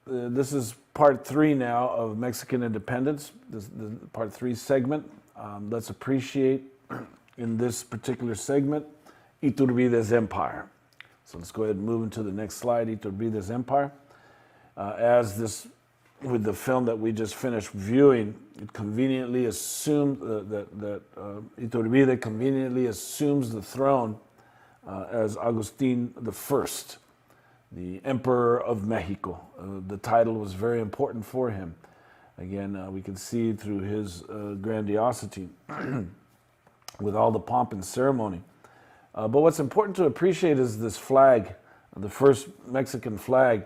this is part 3 now of Mexican independence, the part 3 segment. Let's appreciate in this particular segment Iturbide's empire. So let's go ahead and move into the next slide, Iturbide's empire. As this, with the film that we just finished viewing, it conveniently assumed that Iturbide conveniently assumes the throne as Agustin I, the Emperor of Mexico. The title was very important for him. Again, we can see through his grandiosity with all the pomp and ceremony. But what's important to appreciate is this flag, the first Mexican flag.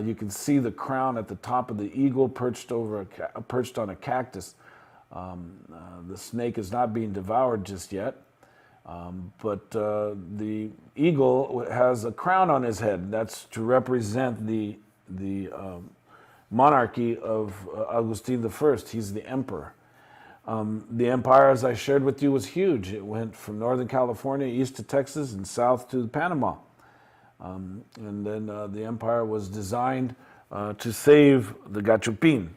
You can see the crown at the top of the eagle perched on a cactus. The snake is not being devoured just yet. But the eagle has a crown on his head. That's to represent the monarchy of Agustin I. He's the emperor. The empire, as I shared with you, was huge. It went from Northern California east to Texas and south to Panama. And then the empire was designed to save the Gachupin.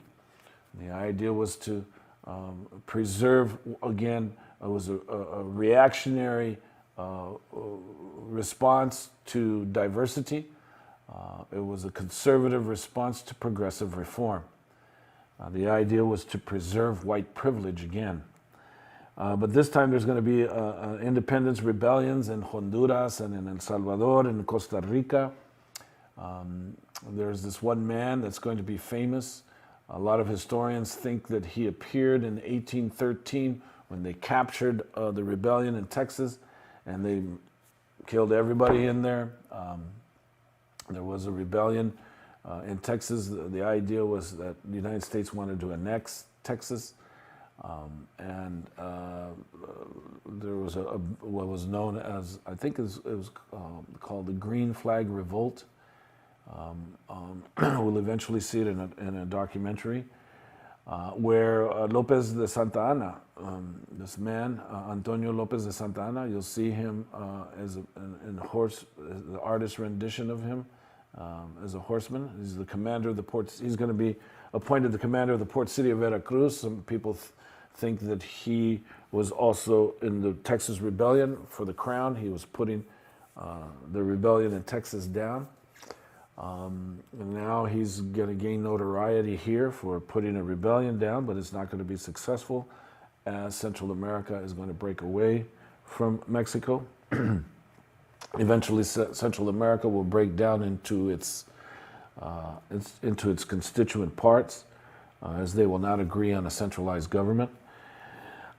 The idea was to preserve, again, it was a reactionary response to diversity. It was a conservative response to progressive reform. The idea was to preserve white privilege again. But this time there's going to be independence rebellions in Honduras and in El Salvador and Costa Rica. There's this one man that's going to be famous. A lot of historians think that he appeared in 1813 when they captured the rebellion in Texas and they killed everybody in there. There was a rebellion in Texas. The idea was that the United States wanted to annex Texas. There was what was known as, I think it was called the Green Flag Revolt. We'll eventually see it in a documentary where López de Santa Anna, this man, Antonio López de Santa Anna, you'll see him in the artist's rendition of him as a horseman. He's the commander of the port. He's going to be appointed the commander of the port city of Veracruz. Some people think that he was also in the Texas Rebellion for the crown. He was putting the rebellion in Texas down. And now he's going to gain notoriety here for putting a rebellion down, but it's not going to be successful as Central America is going to break away from Mexico. Eventually, Central America will break down into its constituent parts, as they will not agree on a centralized government.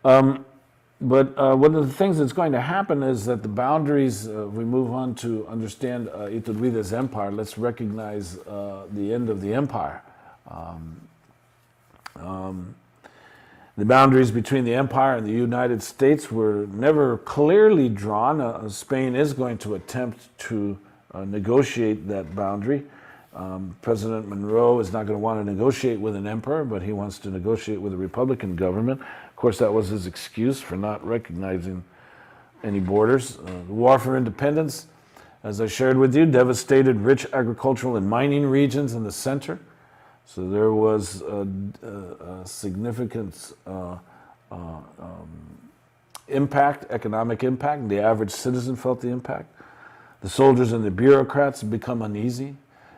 But one of the things that's going to happen is that the boundaries, we move on to understand Iturbide's empire, let's recognize the end of the empire. The boundaries between the empire and the United States were never clearly drawn. Spain is going to attempt to negotiate that boundary. President Monroe is not going to want to negotiate with an emperor, but he wants to negotiate with a Republican government. Of course, that was his excuse for not recognizing any borders. The War for Independence, as I shared with you, devastated rich agricultural and mining regions in the center. So there was a significant impact, economic impact. The average citizen felt the impact. The soldiers and the bureaucrats become uneasy.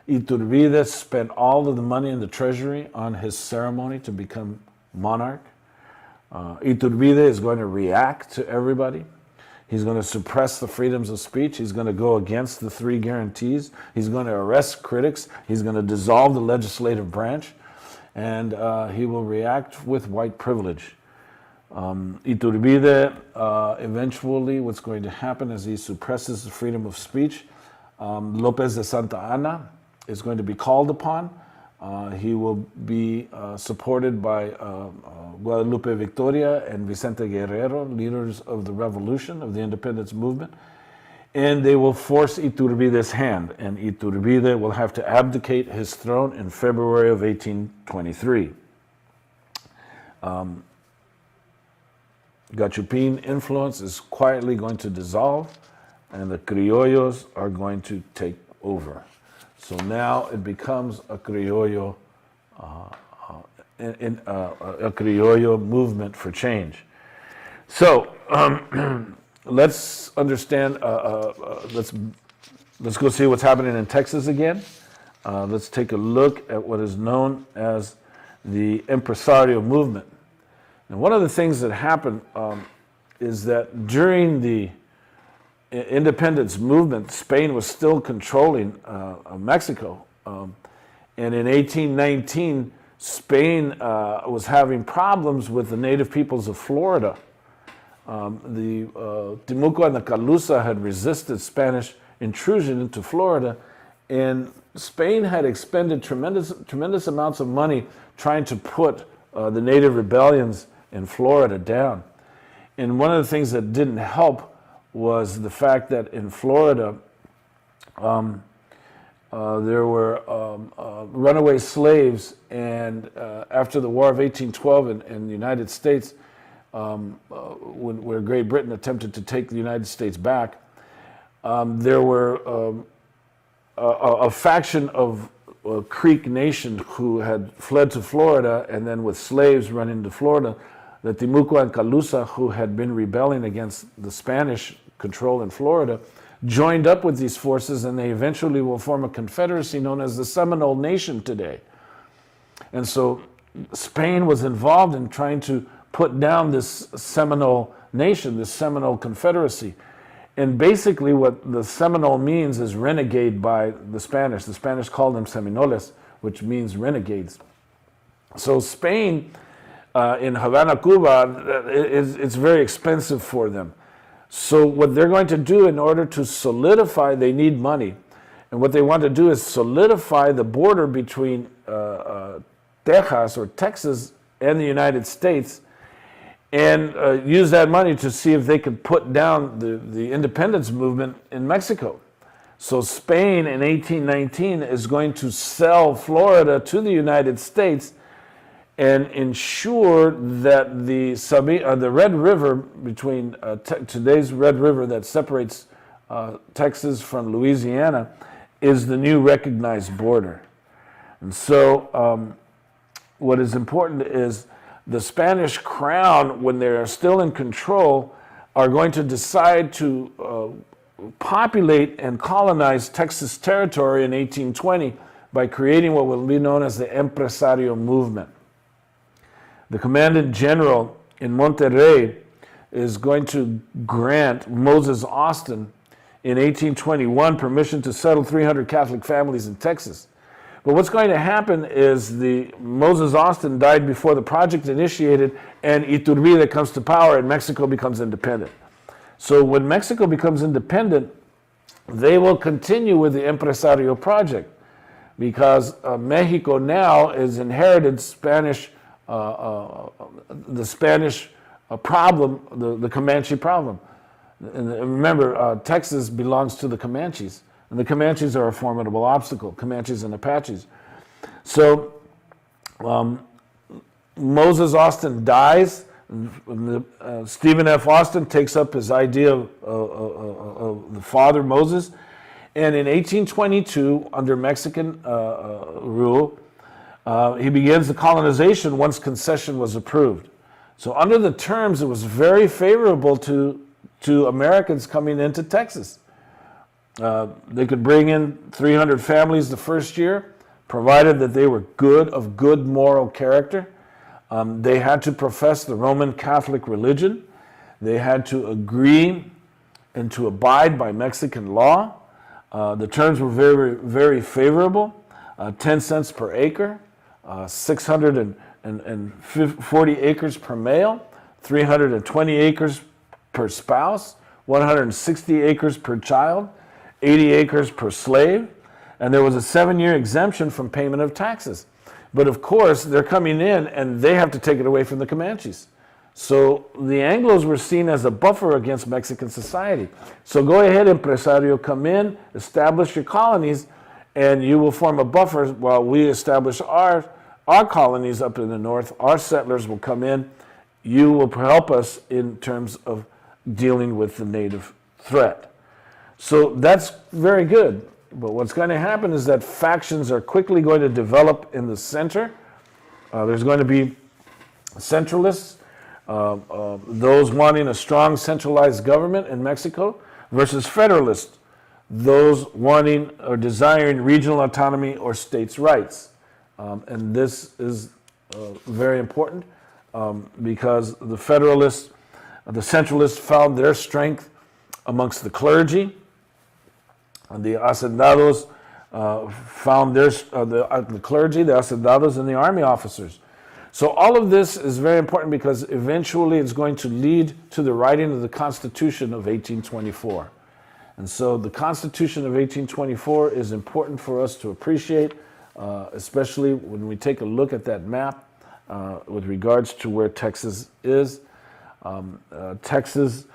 Iturbide spent all of the money in the treasury on his ceremony to become monarch. Iturbide is going to react to everybody. He's going to suppress the freedoms of speech. He's going to go against the 3 guarantees. He's going to arrest critics. He's going to dissolve the legislative branch. And he will react with white privilege. Iturbide, eventually what's going to happen is he suppresses the freedom of speech. López de Santa Anna is going to be called upon. He will be supported by Guadalupe Victoria and Vicente Guerrero, leaders of the revolution, of the independence movement. And they will force Iturbide's hand, and Iturbide will have to abdicate his throne in February of 1823. Gachupin influence is quietly going to dissolve, and the criollos are going to take over. So now it becomes a criollo, a criollo movement for change. So let's understand. Let's go see what's happening in Texas again. Let's take a look at what is known as the empresario movement. And one of the things that happened is that during the independence movement, Spain was still controlling Mexico. And in 1819, Spain was having problems with the native peoples of Florida. The Timucua and the Calusa had resisted Spanish intrusion into Florida, and Spain had expended tremendous amounts of money trying to put the native rebellions in Florida down. And one of the things that didn't help was the fact that in Florida there were runaway slaves, and after the War of 1812 in the United States, where Great Britain attempted to take the United States back, there were a faction of Creek Nation who had fled to Florida, and then with slaves run into Florida, the Timucua and Calusa, who had been rebelling against the Spanish control in Florida, joined up with these forces, and they eventually will form a confederacy known as the Seminole Nation today. And so Spain was involved in trying to put down this Seminole Nation, this Seminole Confederacy. And basically what the Seminole means is renegade by the Spanish. The Spanish called them Seminoles, which means renegades. So Spain in Havana, Cuba, it's very expensive for them. So what they're going to do in order to solidify, they need money. And what they want to do is solidify the border between Texas or Texas and the United States, and use that money to see if they could put down the independence movement in Mexico. So Spain in 1819 is going to sell Florida to the United States and ensure that the Red River, between today's Red River that separates Texas from Louisiana, is the new recognized border. And so what is important is the Spanish crown, when they're still in control, are going to decide to populate and colonize Texas territory in 1820 by creating what will be known as the empresario movement. The commandant general in Monterrey is going to grant Moses Austin in 1821 permission to settle 300 Catholic families in Texas. But what's going to happen is Moses Austin died before the project initiated, and Iturbide comes to power and Mexico becomes independent. So when Mexico becomes independent, they will continue with the empresario project, because Mexico now is inherited Spanish, the Spanish problem, the Comanche problem. And remember, Texas belongs to the Comanches, and the Comanches are a formidable obstacle, Comanches and Apaches. So Moses Austin dies. Stephen F. Austin takes up his idea of the father Moses, and in 1822, under Mexican rule, he begins the colonization once concession was approved. So under the terms, it was very favorable to Americans coming into Texas. They could bring in 300 families the first year, provided that they were of good moral character. They had to profess the Roman Catholic religion. They had to agree and to abide by Mexican law. The terms were very, very favorable. 10 cents per acre, 640 acres per male, 320 acres per spouse, 160 acres per child, 80 acres per slave, and there was a 7-year exemption from payment of taxes. But of course, they're coming in and they have to take it away from the Comanches. So the Anglos were seen as a buffer against Mexican society. So go ahead, impresario, come in, establish your colonies, and you will form a buffer while we establish our colonies up in the north. Our settlers will come in. You will help us in terms of dealing with the native threat. So that's very good. But what's going to happen is that factions are quickly going to develop in the center. There's going to be centralists, those wanting a strong centralized government in Mexico, versus federalists, those wanting or desiring regional autonomy or states' rights. And this is very important because the federalists, the centralists found their strength amongst the clergy. The hacendados found their, the clergy, the hacendados, and the army officers. So all of this is very important because eventually it's going to lead to the writing of the Constitution of 1824. And so the Constitution of 1824 is important for us to appreciate, especially when we take a look at that map with regards to where Texas is. Texas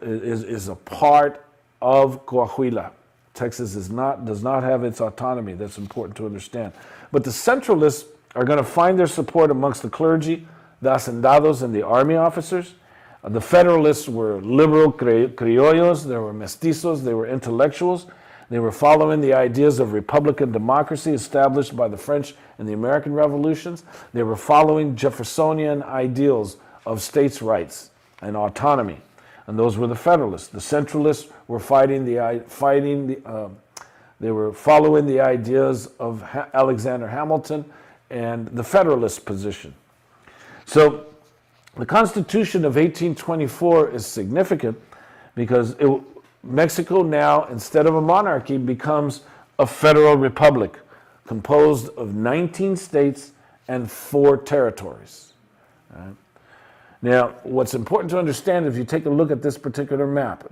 is a part of Coahuila. Texas does not have its autonomy. That's important to understand. But the centralists are going to find their support amongst the clergy, the hacendados, and the army officers. The federalists were liberal criollos, they were mestizos, they were intellectuals. They were following the ideas of republican democracy established by the French and the American revolutions. They were following Jeffersonian ideals of states' rights and autonomy. And those were the federalists. The centralists were they were following the ideas of Alexander Hamilton and the federalist position. So the Constitution of 1824 is significant because Mexico now, instead of a monarchy, becomes a federal republic composed of 19 states and 4 territories. Right? Now, what's important to understand, if you take a look at this particular map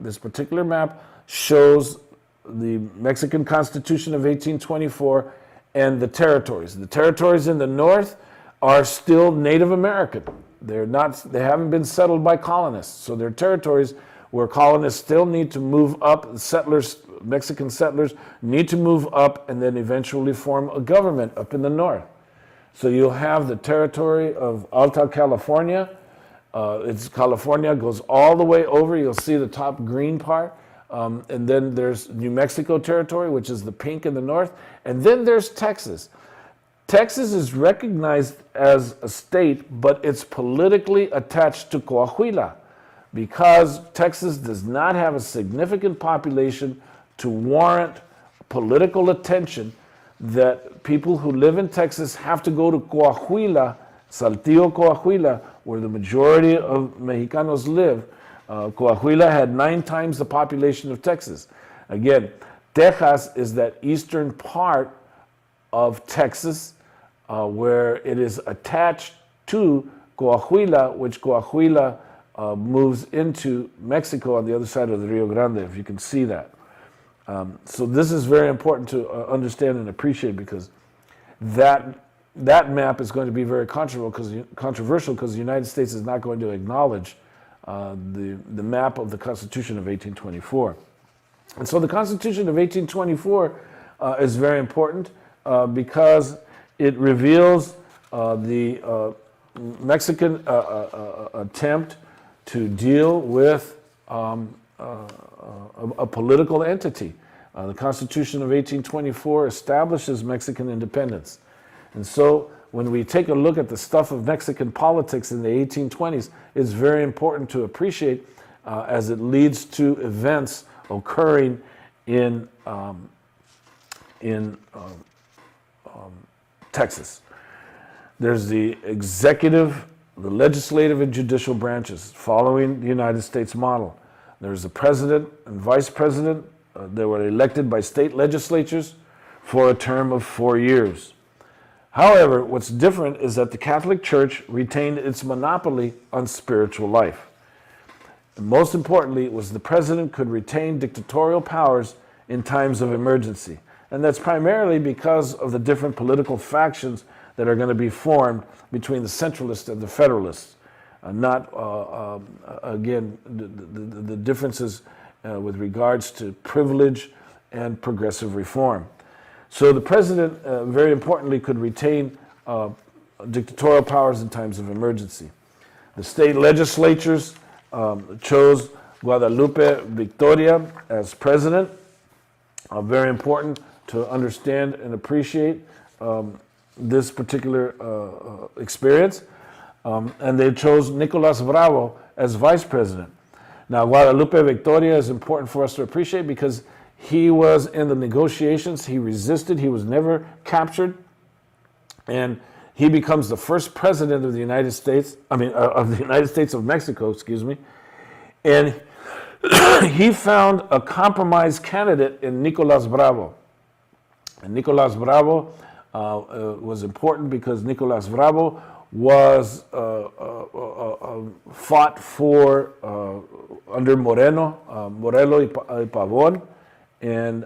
shows the Mexican Constitution of 1824 and the territories. The territories in the north are still Native American. They haven't been settled by colonists. So they're territories where colonists still need to move up. Settlers, Mexican settlers, need to move up and then eventually form a government up in the north. So you'll have the territory of Alta California. California goes all the way over. You'll see the top green part. And then there's New Mexico territory, which is the pink in the north. And then there's Texas. Texas is recognized as a state, but it's politically attached to Coahuila because Texas does not have a significant population to warrant political attention that people who live in Texas have to go to Coahuila, Saltillo, Coahuila, where the majority of Mexicanos live. Coahuila had 9 times the population of Texas. Again, Tejas is that eastern part of Texas where it is attached to Coahuila, which Coahuila moves into Mexico on the other side of the Rio Grande, if you can see that. So this is very important to understand and appreciate because that map is going to be very controversial because the United States is not going to acknowledge the map of the Constitution of 1824. And so the Constitution of 1824 is very important because it reveals the Mexican attempt to deal with a political entity. The Constitution of 1824 establishes Mexican independence. And so when we take a look at the stuff of Mexican politics in the 1820s, it's very important to appreciate as it leads to events occurring in Texas. There's the executive, the legislative, and judicial branches following the United States model. There's the president and vice president. They were elected by state legislatures for a term of 4 years. However, what's different is that the Catholic Church retained its monopoly on spiritual life. And most importantly, was the president could retain dictatorial powers in times of emergency. And that's primarily because of the different political factions that are going to be formed between the centralists and the federalists. Again, the differences with regards to privilege and progressive reform. So the president, very importantly, could retain dictatorial powers in times of emergency. The state legislatures chose Guadalupe Victoria as president. Very important to understand and appreciate this particular experience. And they chose Nicolas Bravo as vice president. Now, Guadalupe Victoria is important for us to appreciate because he was in the negotiations. He resisted. He was never captured. And he becomes the first president of the United States, of the United States of Mexico, excuse me. And he found a compromise candidate in Nicolas Bravo. And Nicolas Bravo was important because Nicolas Bravo was fought for under Moreno, Morelos y Pavon, and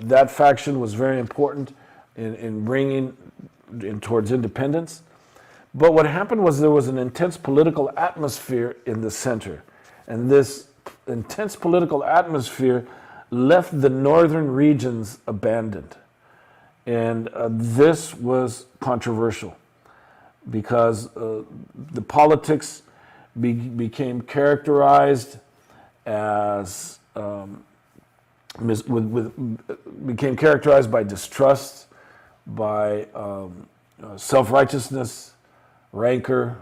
that faction was very important in bringing towards independence. But what happened was there was an intense political atmosphere in the center, and this intense political atmosphere left the northern regions abandoned. And this was controversial because the politics became characterized as became characterized by distrust, by self-righteousness, rancor,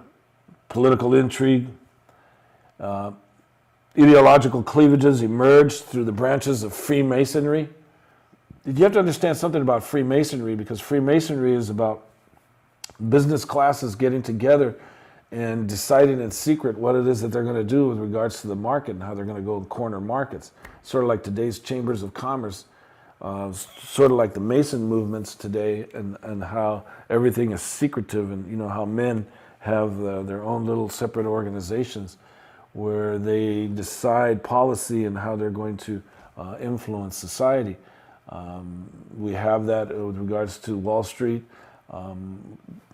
political intrigue. Ideological cleavages emerged through the branches of Freemasonry. You have to understand something about Freemasonry, because Freemasonry is about business classes getting together and deciding in secret what it is that they're going to do with regards to the market and how they're going to go and corner markets. Sort of like today's chambers of commerce, sort of like the Mason movements today, and how everything is secretive, and you know how men have their own little separate organizations where they decide policy and how they're going to influence society. We have that with regards to Wall Street,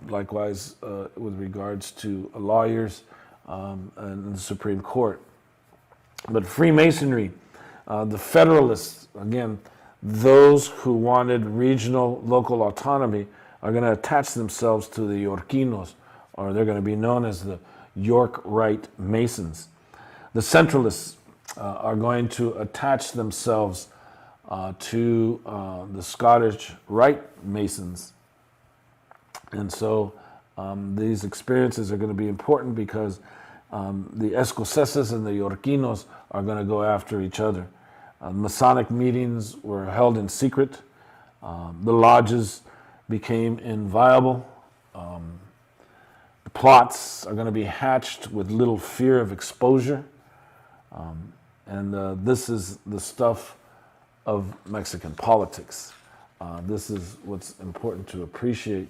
likewise with regards to lawyers and the Supreme Court. But Freemasonry, the Federalists, again, those who wanted regional, local autonomy are going to attach themselves to the Yorquinos, or they're going to be known as the York Rite Masons. The Centralists are going to attach themselves to the Scottish Rite Masons. And so these experiences are going to be important because the Escoceses and the Yorquinos are going to go after each other. Masonic meetings were held in secret. The lodges became inviolable. Plots are going to be hatched with little fear of exposure. And this is the stuff of Mexican politics. This is what's important to appreciate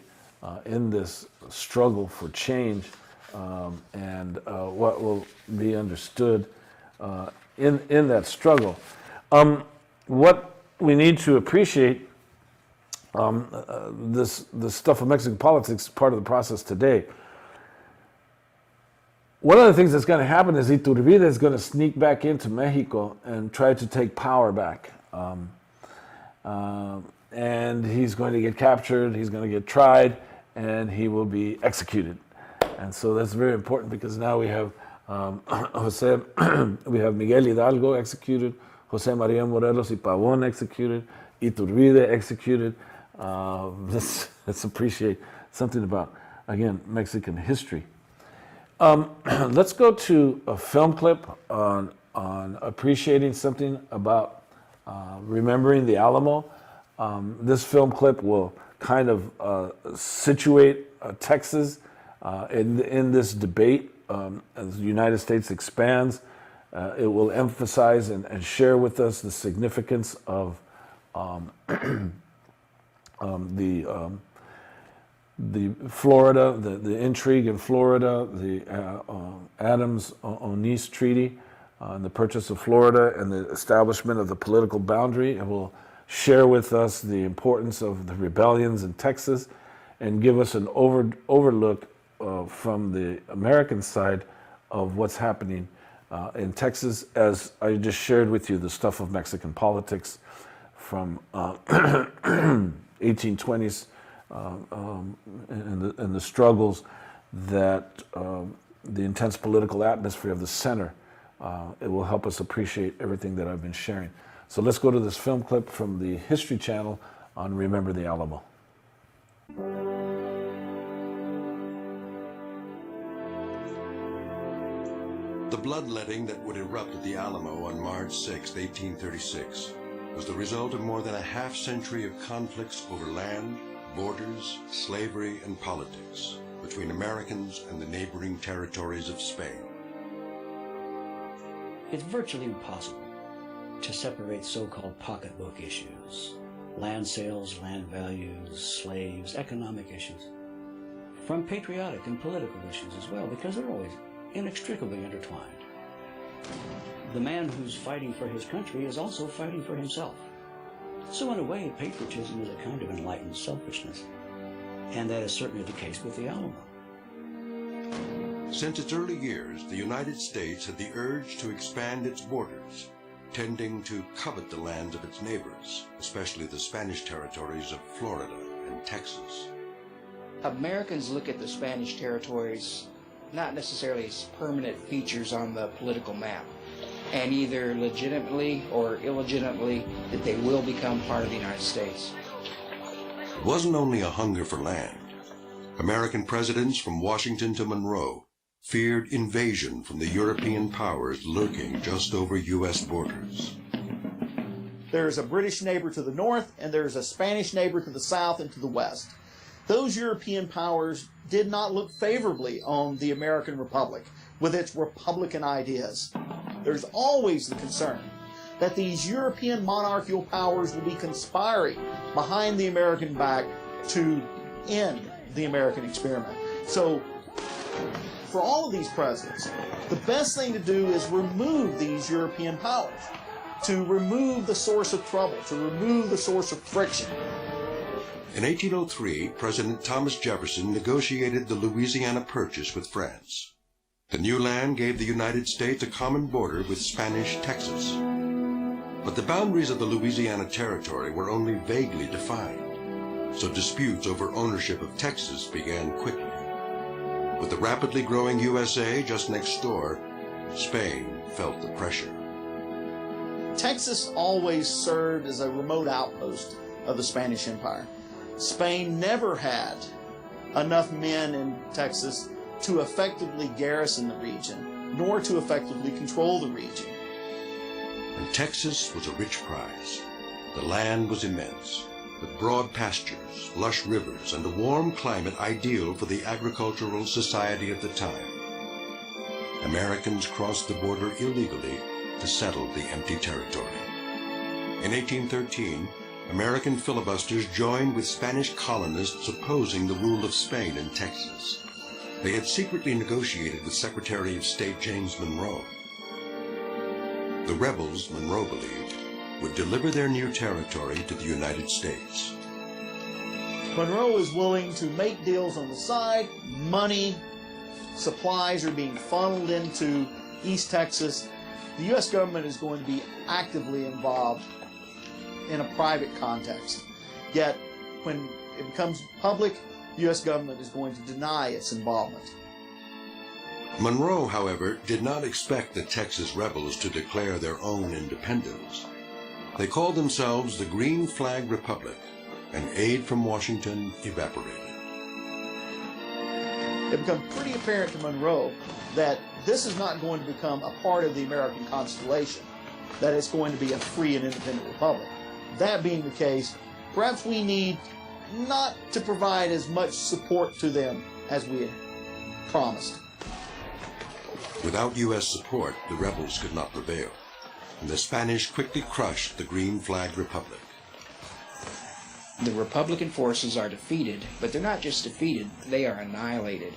in this struggle for change, and what will be understood in that struggle. What we need to appreciate, this stuff of Mexican politics is part of the process today. One of the things that's going to happen is Iturbide is going to sneak back into Mexico and try to take power back. And he's going to get captured, he's going to get tried, and he will be executed. And so that's very important because now we have we have Miguel Hidalgo executed, Jose Maria Morelos y Pavon executed, Iturbide executed. Let's appreciate something about, again, Mexican history. Let's go to a film clip on appreciating something about remembering the Alamo. This film clip will kind of situate Texas in this debate as the United States expands. It will emphasize and share with us the significance of the Florida, the intrigue in Florida, the Adams-Onis Treaty, and the purchase of Florida and the establishment of the political boundary. It will share with us the importance of the rebellions in Texas and give us an overlook from the American side of what's happening in Texas, as I just shared with you the stuff of Mexican politics from 1820s and the struggles that the intense political atmosphere of the center, it will help us appreciate everything that I've been sharing. So let's go to this film clip from the History Channel on Remember the Alamo. The bloodletting that would erupt at the Alamo on March 6, 1836, was the result of more than a half-century of conflicts over land, borders, slavery, and politics between Americans and the neighboring territories of Spain. It's virtually impossible to separate so-called pocketbook issues, land sales, land values, slaves, economic issues, from patriotic and political issues as well, because they're always inextricably intertwined. The man who's fighting for his country is also fighting for himself. So in a way, patriotism is a kind of enlightened selfishness. And that is certainly the case with the Alamo. Since its early years, the United States had the urge to expand its borders, tending to covet the lands of its neighbors, especially the Spanish territories of Florida and Texas. Americans look at the Spanish territories not necessarily as permanent features on the political map, and either legitimately or illegitimately that they will become part of the United States. It wasn't only a hunger for land. American presidents from Washington to Monroe feared invasion from the European powers lurking just over U.S. borders. There's a British neighbor to the north, and there's a Spanish neighbor to the south and to the west. Those European powers did not look favorably on the American Republic with its republican ideas. There's always the concern that these European monarchical powers will be conspiring behind the American back to end the American experiment. So, for all of these presidents, the best thing to do is remove these European powers, to remove the source of trouble, to remove the source of friction. In 1803, President Thomas Jefferson negotiated the Louisiana Purchase with France. The new land gave the United States a common border with Spanish Texas. But the boundaries of the Louisiana Territory were only vaguely defined, so disputes over ownership of Texas began quickly. With the rapidly growing USA just next door, Spain felt the pressure. Texas always served as a remote outpost of the Spanish Empire. Spain never had enough men in Texas to effectively garrison the region, nor to effectively control the region. And Texas was a rich prize. The land was immense, with broad pastures, lush rivers, and a warm climate ideal for the agricultural society of the time. Americans crossed the border illegally to settle the empty territory. In 1813, American filibusters joined with Spanish colonists opposing the rule of Spain in Texas. They had secretly negotiated with Secretary of State James Monroe. The rebels, Monroe believed, would deliver their new territory to the United States. Monroe is willing to make deals on the side. Money, supplies are being funneled into East Texas. The U.S. government is going to be actively involved in a private context. Yet, when it becomes public, the U.S. government is going to deny its involvement. Monroe, however, did not expect the Texas rebels to declare their own independence. They called themselves the Green Flag Republic, and aid from Washington evaporated. It became pretty apparent to Monroe that this is not going to become a part of the American constellation, that it's going to be a free and independent republic. That being the case, perhaps we need not to provide as much support to them as we had promised. Without U.S. support, the rebels could not prevail, and the Spanish quickly crushed the Green Flag Republic. The Republican forces are defeated, but they're not just defeated, they are annihilated.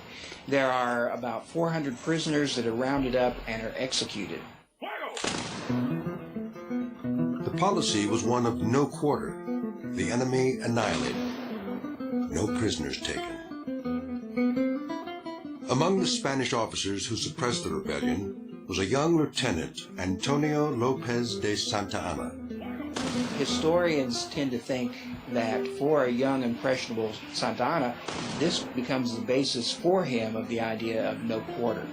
There are about 400 prisoners that are rounded up and are executed. The policy was one of no quarter, the enemy annihilated, no prisoners taken. Among the Spanish officers who suppressed the rebellion was a young lieutenant, Antonio Lopez de Santa Anna. Historians tend to think that for a young, impressionable Santa Anna, this becomes the basis for him of the idea of no quarter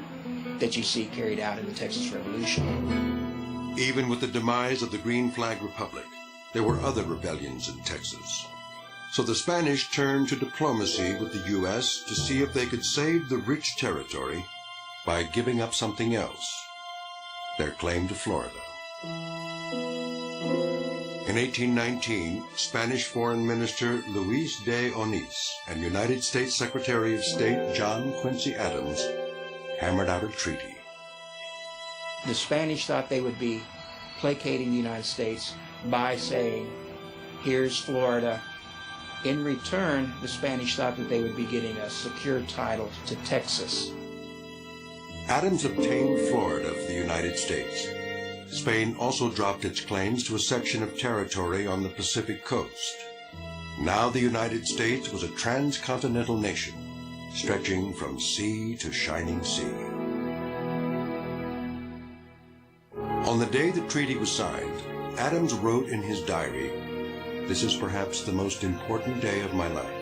that you see carried out in the Texas Revolution. Even with the demise of the Green Flag Republic, there were other rebellions in Texas. So the Spanish turned to diplomacy with the U.S. to see if they could save the rich territory by giving up something else, their claim to Florida. In 1819, Spanish Foreign Minister Luis de Onís and United States Secretary of State John Quincy Adams hammered out a treaty. The Spanish thought they would be placating the United States by saying, here's Florida. In return, the Spanish thought that they would be getting a secure title to Texas. Adams obtained Florida for the United States. Spain also dropped its claims to a section of territory on the Pacific coast. Now the United States was a transcontinental nation, stretching from sea to shining sea. On the day the treaty was signed, Adams wrote in his diary, "This is perhaps the most important day of my life."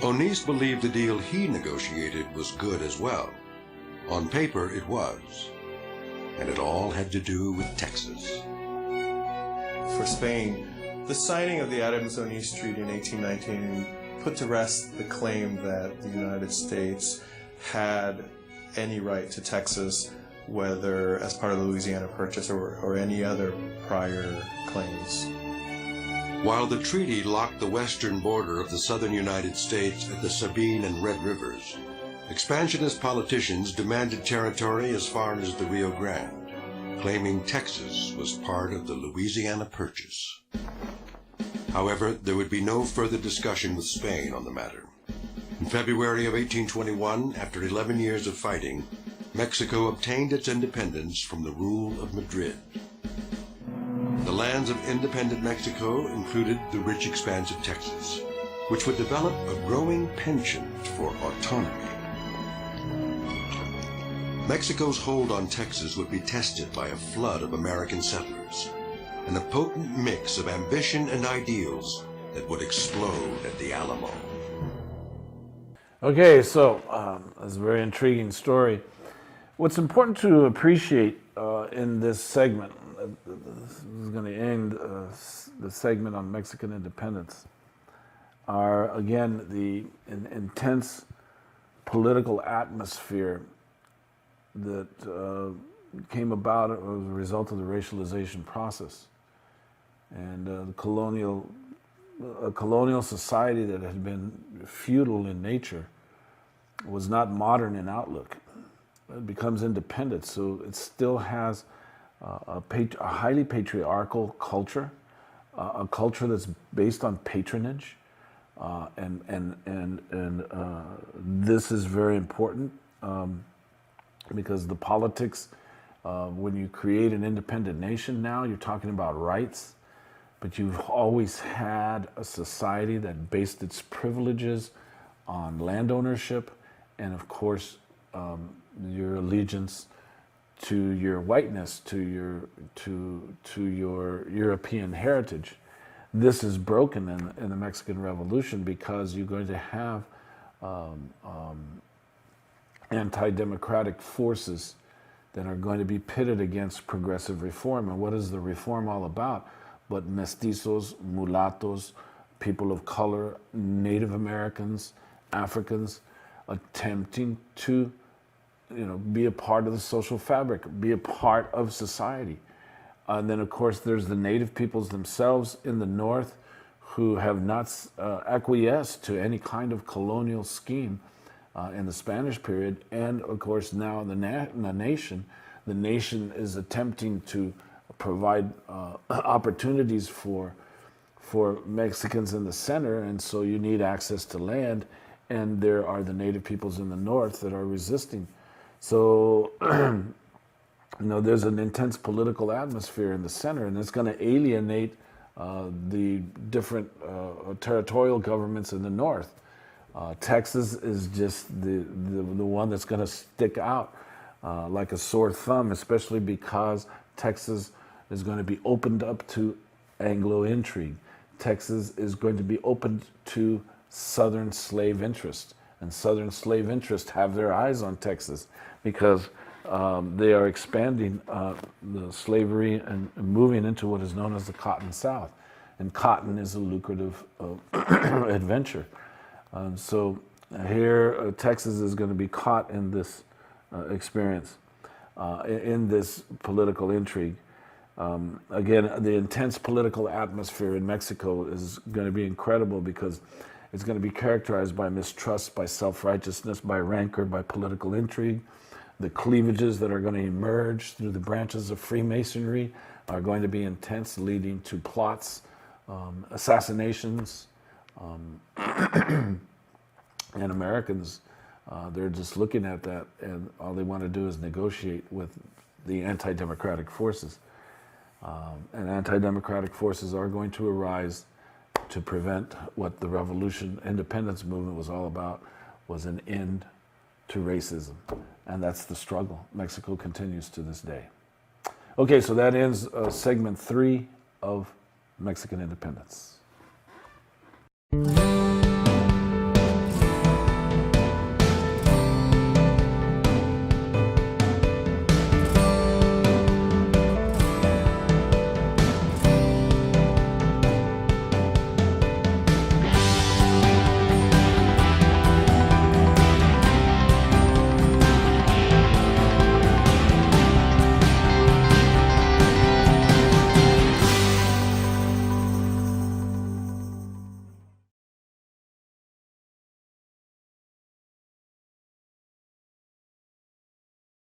Onís believed the deal he negotiated was good as well. On paper, it was. And it all had to do with Texas. For Spain, the signing of the Adams-Onís Treaty in 1819 put to rest the claim that the United States had any right to Texas, whether as part of the Louisiana Purchase or any other prior claims. While the treaty locked the western border of the southern United States at the Sabine and Red Rivers, expansionist politicians demanded territory as far as the Rio Grande, claiming Texas was part of the Louisiana Purchase. However, there would be no further discussion with Spain on the matter. In February of 1821, after 11 years of fighting, Mexico obtained its independence from the rule of Madrid. The lands of independent Mexico included the rich expanse of Texas, which would develop a growing penchant for autonomy. Mexico's hold on Texas would be tested by a flood of American settlers, and a potent mix of ambition and ideals that would explode at the Alamo. Okay, so that's a very intriguing story. What's important to appreciate in this segment, this is going to end the segment on Mexican independence, are again the intense political atmosphere that came about as a result of the racialization process. And a colonial society that had been feudal in nature was not modern in outlook. It becomes independent, so it still has a highly patriarchal culture, a culture that's based on patronage, and this is very important because the politics, when you create an independent nation now, you're talking about rights, but you've always had a society that based its privileges on land ownership and, of course, your allegiance to your whiteness, to your European heritage. This is broken in the Mexican Revolution because you're going to have anti-democratic forces that are going to be pitted against progressive reform. And what is the reform all about? But mestizos, mulattoes, people of color, Native Americans, Africans, attempting to, be a part of the social fabric, be a part of society. And then, of course, there's the native peoples themselves in the North who have not acquiesced to any kind of colonial scheme in the Spanish period. And, of course, now the nation is attempting to provide opportunities for Mexicans in the center, and so you need access to land, and there are the native peoples in the north that are resisting. So, there's an intense political atmosphere in the center, and it's going to alienate the different territorial governments in the north. Texas is just the one that's going to stick out like a sore thumb, especially because Texas is going to be opened up to Anglo intrigue. Texas is going to be opened to Southern slave interest, and Southern slave interest have their eyes on Texas because they are expanding the slavery and moving into what is known as the Cotton South. And cotton is a lucrative adventure. So here, Texas is going to be caught in this experience, in this political intrigue. Again, the intense political atmosphere in Mexico is going to be incredible because it's going to be characterized by mistrust, by self-righteousness, by rancor, by political intrigue. The cleavages that are going to emerge through the branches of Freemasonry are going to be intense, leading to plots, assassinations, and Americans, they're just looking at that, and all they want to do is negotiate with the anti-democratic forces. And anti-democratic forces are going to arise to prevent what the revolution, independence movement was all about, was an end to racism. And that's the struggle. Mexico continues to this day. Okay, so that ends segment 3 of Mexican independence.